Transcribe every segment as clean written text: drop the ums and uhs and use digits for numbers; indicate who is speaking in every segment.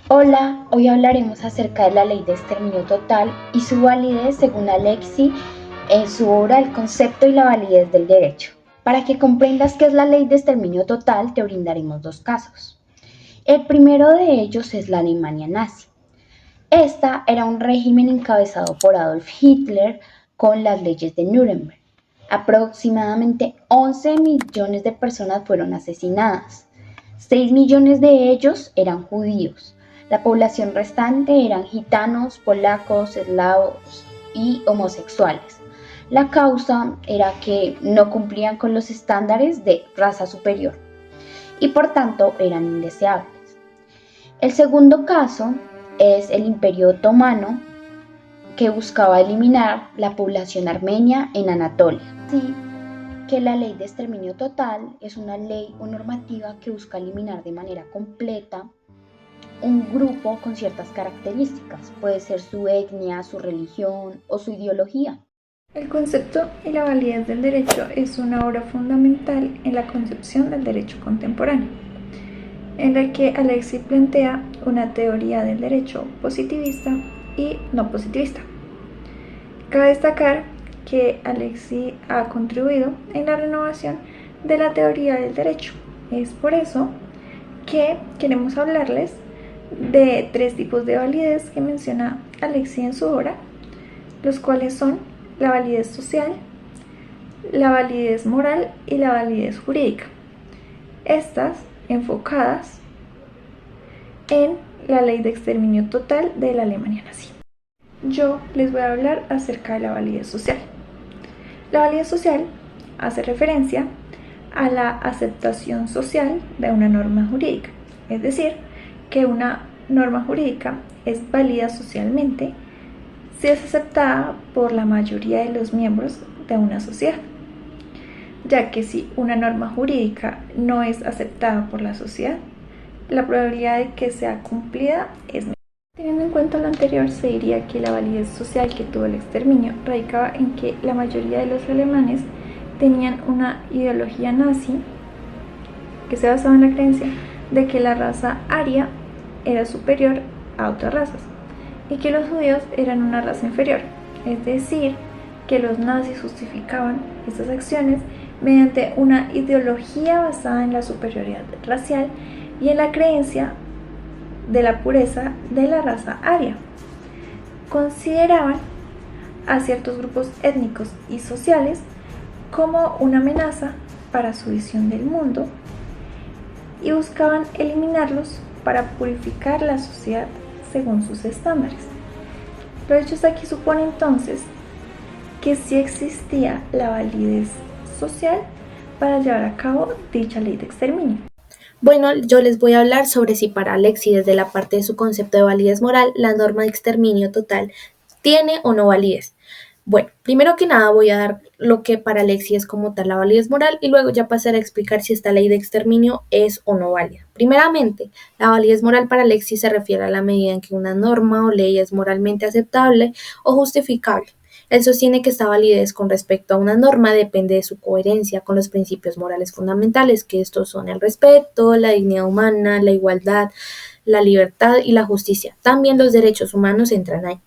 Speaker 1: Hola, hoy hablaremos acerca de la ley de exterminio total y su validez según Alexis en su obra El concepto y la validez del derecho. Para que comprendas qué es la ley de exterminio total, te brindaremos dos casos. El primero de ellos es la Alemania nazi. Esta era un régimen encabezado por Adolf Hitler con las leyes de Nuremberg. Aproximadamente 11 millones de personas fueron asesinadas. 6 millones de ellos eran judíos. La población restante eran gitanos, polacos, eslavos y homosexuales. La causa era que no cumplían con los estándares de raza superior y por tanto eran indeseables. El segundo caso es el Imperio Otomano, que buscaba eliminar la población armenia en Anatolia. Así que la ley de exterminio total es una ley o normativa que busca eliminar de manera completa un grupo con ciertas características. Puede ser su etnia, su religión o su ideología.
Speaker 2: El concepto y la validez del derecho es una obra fundamental en la concepción del derecho contemporáneo, en la que Alexis plantea una teoría del derecho positivista y no positivista. Cabe destacar que Alexis ha contribuido en la renovación de la teoría del derecho. Es por eso que queremos hablarles de tres tipos de validez que menciona Alexis en su obra, los cuales son la validez social, la validez moral y la validez jurídica. Estas enfocadas en la ley de exterminio total de la Alemania nazi. Yo les voy a hablar acerca de la validez social. La validez social hace referencia a la aceptación social de una norma jurídica, es decir, que una norma jurídica es válida socialmente si es aceptada por la mayoría de los miembros de una sociedad, ya que si una norma jurídica no es aceptada por la sociedad, la probabilidad de que sea cumplida es menor. Teniendo en cuenta lo anterior, se diría que la validez social que tuvo el exterminio radicaba en que la mayoría de los alemanes tenían una ideología nazi que se basaba en la creencia de que la raza aria era superior a otras razas y que los judíos eran una raza inferior, es decir, que los nazis justificaban estas acciones mediante una ideología basada en la superioridad racial y en la creencia de la pureza de la raza aria. Consideraban a ciertos grupos étnicos y sociales como una amenaza para su visión del mundo y buscaban eliminarlos para purificar la sociedad según sus estándares. Los hechos aquí supone entonces que sí existía la validez social para llevar a cabo dicha ley de exterminio.
Speaker 3: Bueno, yo les voy a hablar sobre si para Alexis, desde la parte de su concepto de validez moral, la norma de exterminio total tiene o no validez. Bueno, primero que nada voy a dar lo que para Alexis es como tal la validez moral y luego ya pasaré a explicar si esta ley de exterminio es o no válida. Primeramente, la validez moral para Alexis se refiere a la medida en que una norma o ley es moralmente aceptable o justificable. Él sostiene que esta validez con respecto a una norma depende de su coherencia con los principios morales fundamentales, que estos son el respeto, la dignidad humana, la igualdad, la libertad y la justicia. También los derechos humanos entran ahí.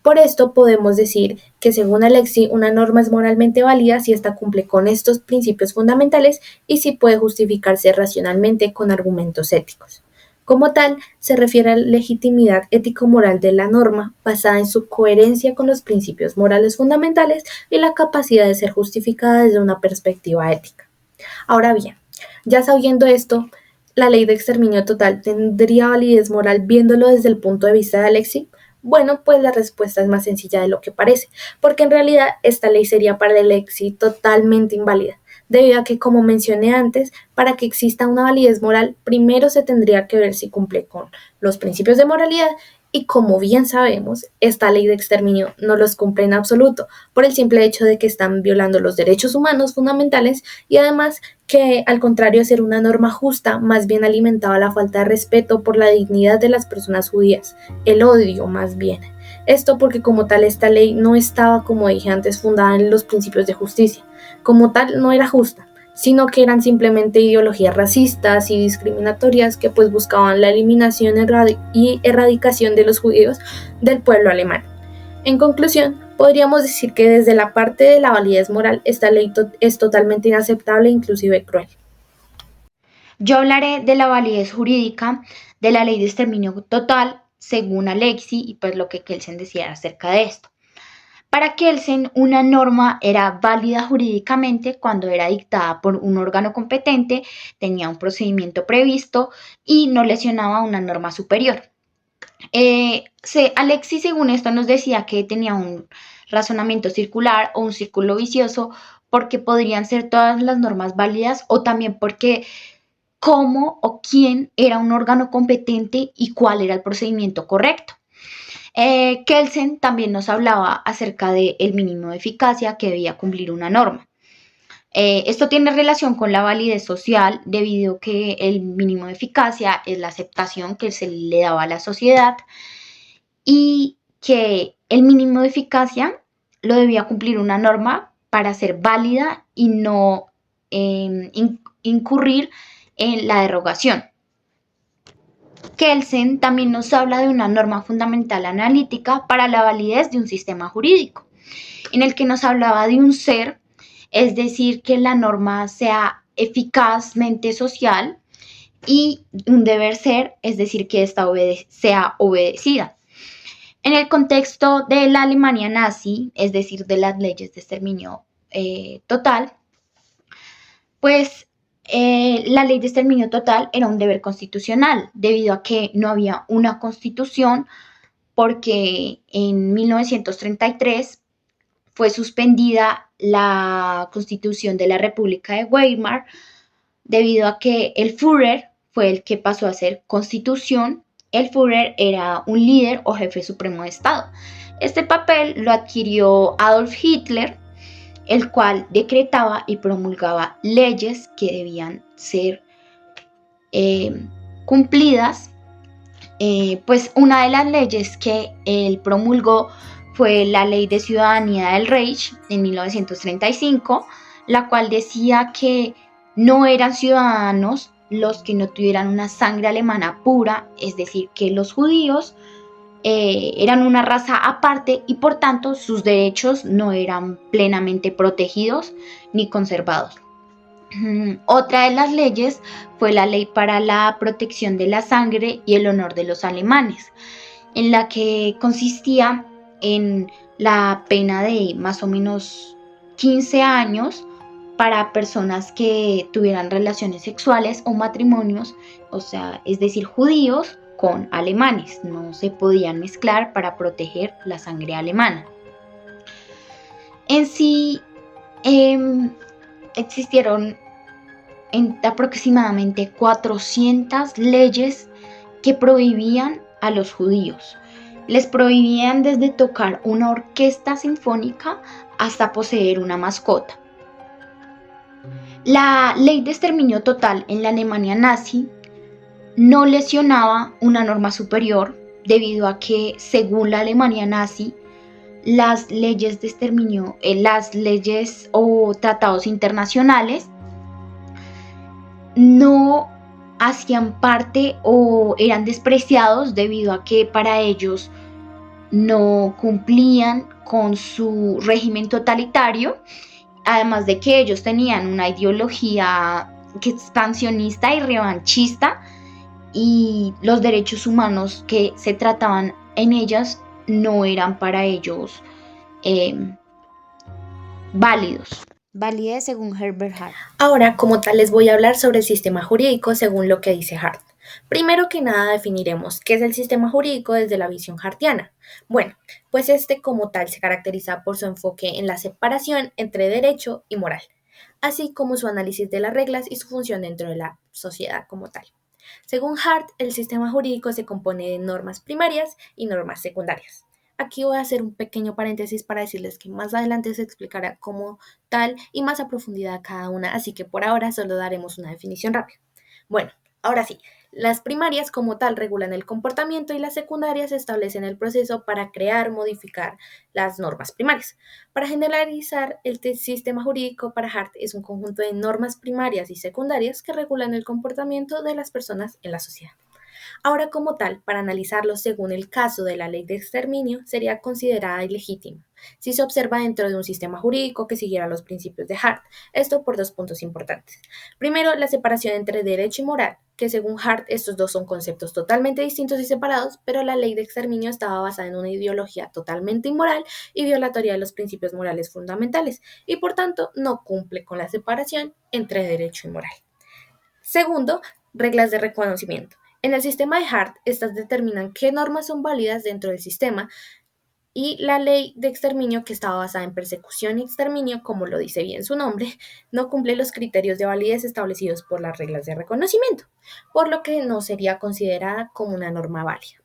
Speaker 3: Por esto podemos decir que según Alexis, una norma es moralmente válida si ésta cumple con estos principios fundamentales y si puede justificarse racionalmente con argumentos éticos. Como tal, se refiere a la legitimidad ético-moral de la norma basada en su coherencia con los principios morales fundamentales y la capacidad de ser justificada desde una perspectiva ética. Ahora bien, ya sabiendo esto, ¿la ley de exterminio total tendría validez moral viéndolo desde el punto de vista de Alexis? Bueno, pues la respuesta es más sencilla de lo que parece, porque en realidad esta ley sería para Alexis totalmente inválida, debido a que, como mencioné antes, para que exista una validez moral, primero se tendría que ver si cumple con los principios de moralidad y, como bien sabemos, esta ley de exterminio no los cumple en absoluto, por el simple hecho de que están violando los derechos humanos fundamentales y además que, al contrario de ser una norma justa, más bien alimentaba la falta de respeto por la dignidad de las personas judías, el odio más bien. Esto porque como tal esta ley no estaba, como dije antes, fundada en los principios de justicia. Como tal no era justa, sino que eran simplemente ideologías racistas y discriminatorias que pues buscaban la eliminación y erradicación de los judíos del pueblo alemán. En conclusión, podríamos decir que desde la parte de la validez moral, esta ley es totalmente inaceptable e inclusive cruel.
Speaker 1: Yo hablaré de la validez jurídica de la ley de exterminio total según Alexi y pues lo que Kelsen decía acerca de esto. Para Kelsen, una norma era válida jurídicamente cuando era dictada por un órgano competente, tenía un procedimiento previsto y no lesionaba una norma superior. Alexis, según esto, nos decía que tenía un razonamiento circular o un círculo vicioso porque podrían ser todas las normas válidas o también porque cómo o quién era un órgano competente y cuál era el procedimiento correcto. Kelsen también nos hablaba acerca del mínimo de eficacia que debía cumplir una norma. Esto tiene relación con la validez social debido a que el mínimo de eficacia es la aceptación que se le daba a la sociedad y que el mínimo de eficacia lo debía cumplir una norma para ser válida y no incurrir en la derogación. Kelsen también nos habla de una norma fundamental analítica para la validez de un sistema jurídico, en el que nos hablaba de un ser, es decir, que la norma sea eficazmente social, y un deber ser, es decir, que esta sea obedecida. En el contexto de la Alemania nazi, es decir, de las leyes de exterminio total, pues la ley de exterminio total era un deber constitucional, debido a que no había una constitución, porque en 1933 fue suspendida la constitución de la República de Weimar, debido a que el Führer fue el que pasó a ser constitución. El Führer era un líder o jefe supremo de Estado. Este papel lo adquirió Adolf Hitler, el cual decretaba y promulgaba leyes que debían ser cumplidas. Pues una de las leyes que él promulgó fue la Ley de Ciudadanía del Reich en 1935, la cual decía que no eran ciudadanos los que no tuvieran una sangre alemana pura, es decir, que los judíos eran una raza aparte y por tanto sus derechos no eran plenamente protegidos ni conservados. Otra de las leyes fue la Ley para la Protección de la Sangre y el Honor de los Alemanes, en la que consistía en la pena de más o menos 15 años para personas que tuvieran relaciones sexuales o matrimonios, o sea, es decir, judíos con alemanes. No se podían mezclar para proteger la sangre alemana. En sí, existieron aproximadamente 400 leyes que prohibían a los judíos. Les prohibían desde tocar una orquesta sinfónica hasta poseer una mascota. La ley de exterminio total en la Alemania nazi no lesionaba una norma superior debido a que, según la Alemania nazi, las leyes de exterminio, las leyes o tratados internacionales no hacían parte o eran despreciados debido a que para ellos no cumplían con su régimen totalitario, además de que ellos tenían una ideología expansionista y revanchista, y los derechos humanos que se trataban en ellas no eran para ellos válidos. Validez según Herbert Hart.
Speaker 3: Ahora, como tal, les voy a hablar sobre el sistema jurídico según lo que dice Hart. Primero que nada, definiremos qué es el sistema jurídico desde la visión hartiana. Bueno, pues este como tal se caracteriza por su enfoque en la separación entre derecho y moral, así como su análisis de las reglas y su función dentro de la sociedad como tal. Según Hart, el sistema jurídico se compone de normas primarias y normas secundarias. Aquí voy a hacer un pequeño paréntesis para decirles que más adelante se explicará como tal y más a profundidad cada una, así que por ahora solo daremos una definición rápida. Bueno, ahora sí, Las primarias como tal regulan el comportamiento y las secundarias establecen el proceso para crear, modificar las normas primarias. Para generalizar, el sistema jurídico para Hart es un conjunto de normas primarias y secundarias que regulan el comportamiento de las personas en la sociedad. Ahora, como tal, para analizarlo según el caso de la ley de exterminio, sería considerada ilegítima si se observa dentro de un sistema jurídico que siguiera los principios de Hart. Esto por dos puntos importantes. Primero, la separación entre derecho y moral, que según Hart estos dos son conceptos totalmente distintos y separados, pero la ley de exterminio estaba basada en una ideología totalmente inmoral y violatoria de los principios morales fundamentales, y por tanto no cumple con la separación entre derecho y moral. Segundo, reglas de reconocimiento. En el sistema de Hart, estas determinan qué normas son válidas dentro del sistema y la ley de exterminio, que estaba basada en persecución y exterminio, como lo dice bien su nombre, no cumple los criterios de validez establecidos por las reglas de reconocimiento, por lo que no sería considerada como una norma válida.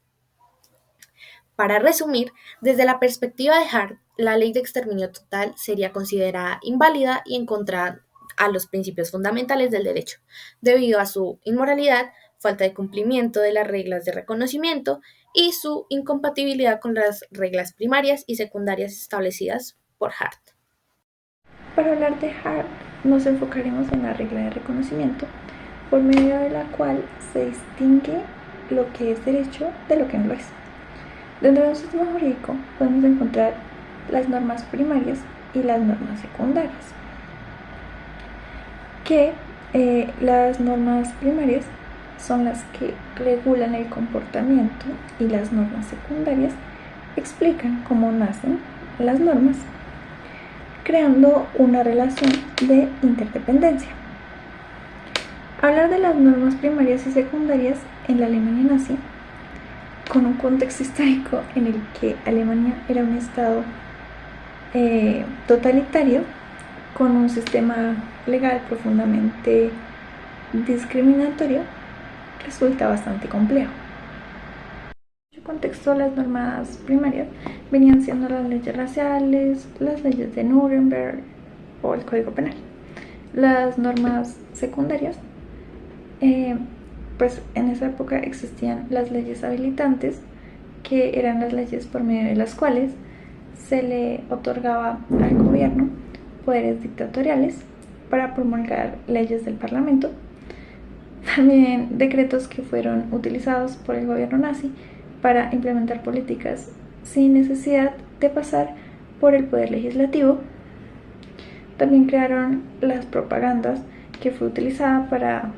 Speaker 3: Para resumir, desde la perspectiva de Hart, la ley de exterminio total sería considerada inválida y en contra a los principios fundamentales del derecho, debido a su inmoralidad, falta de cumplimiento de las reglas de reconocimiento y su incompatibilidad con las reglas primarias y secundarias establecidas por Hart.
Speaker 2: Para hablar de Hart, nos enfocaremos en la regla de reconocimiento, por medio de la cual se distingue lo que es derecho de lo que no lo es. Dentro de un sistema jurídico podemos encontrar las normas primarias y las normas secundarias, que las normas primarias son las que regulan el comportamiento y las normas secundarias explican cómo nacen las normas, creando una relación de interdependencia. Hablar de las normas primarias y secundarias en la Alemania nazi, con un contexto histórico en el que Alemania era un estado totalitario, con un sistema legal profundamente discriminatorio, resulta bastante complejo. En su contexto, las normas primarias venían siendo las leyes raciales, las leyes de Nuremberg o el Código Penal. Las normas secundarias, pues en esa época existían las leyes habilitantes, que eran las leyes por medio de las cuales se le otorgaba al gobierno poderes dictatoriales para promulgar leyes del Parlamento. También decretos que fueron utilizados por el gobierno nazi para implementar políticas sin necesidad de pasar por el poder legislativo. También crearon las propagandas, que fue utilizada para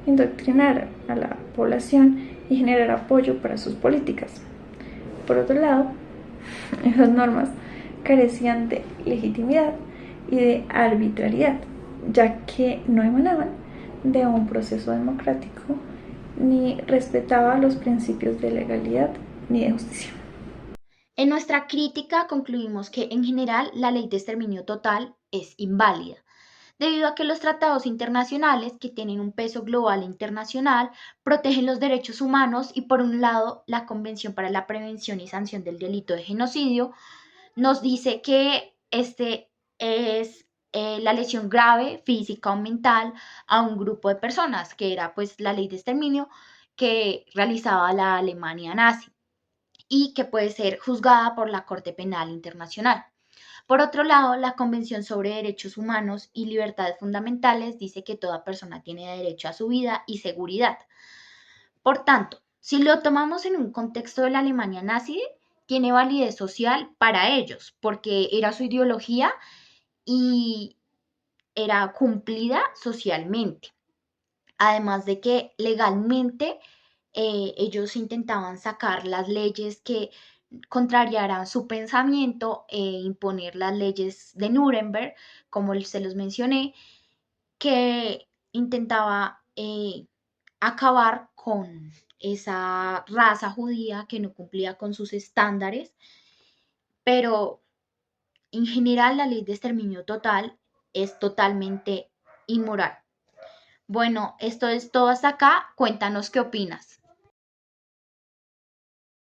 Speaker 2: indoctrinar a la población y generar apoyo para sus políticas. Por otro lado, esas normas carecían de legitimidad y de arbitrariedad, ya que no emanaban de un proceso democrático ni respetaba los principios de legalidad ni de justicia.
Speaker 1: En nuestra crítica concluimos que en general la ley de exterminio total es inválida, debido a que los tratados internacionales, que tienen un peso global e internacional, protegen los derechos humanos y, por un lado, la Convención para la Prevención y Sanción del Delito de Genocidio nos dice que este es la lesión grave, física o mental, a un grupo de personas, que era pues la ley de exterminio que realizaba la Alemania nazi y que puede ser juzgada por la Corte Penal Internacional. Por otro lado, la Convención sobre Derechos Humanos y Libertades Fundamentales dice que toda persona tiene derecho a su vida y seguridad. Por tanto, si lo tomamos en un contexto de la Alemania nazi, tiene validez social para ellos, porque era su ideología y era cumplida socialmente. Además de que legalmente ellos intentaban sacar las leyes que contrariaran su pensamiento e imponer las leyes de Nuremberg, como se los mencioné, que intentaba acabar con esa raza judía que no cumplía con sus estándares, pero en general la ley de exterminio total es totalmente inmoral. Bueno, esto es todo hasta acá. Cuéntanos qué opinas.